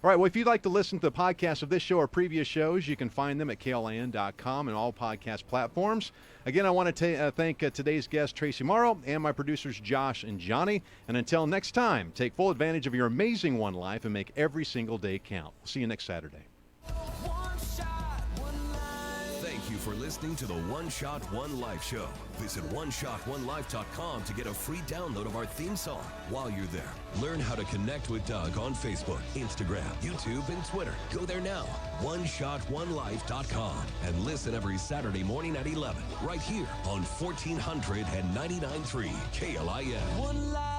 All right, well, if you'd like to listen to the podcast of this show or previous shows, you can find them at KLIN.com and all podcast platforms. Again, I want to thank today's guest, Tracy Morrow, and my producers, Josh and Johnny. And until next time, take full advantage of your amazing one life and make every single day count. See you next Saturday. Thank you for listening to the One Shot, One Life show. Visit OneShotOneLife.com to get a free download of our theme song. While you're there, learn how to connect with Doug on Facebook, Instagram, YouTube, and Twitter. Go there now, OneShotOneLife.com, and listen every Saturday morning at 11, right here on 1499.3 KLIN. One life.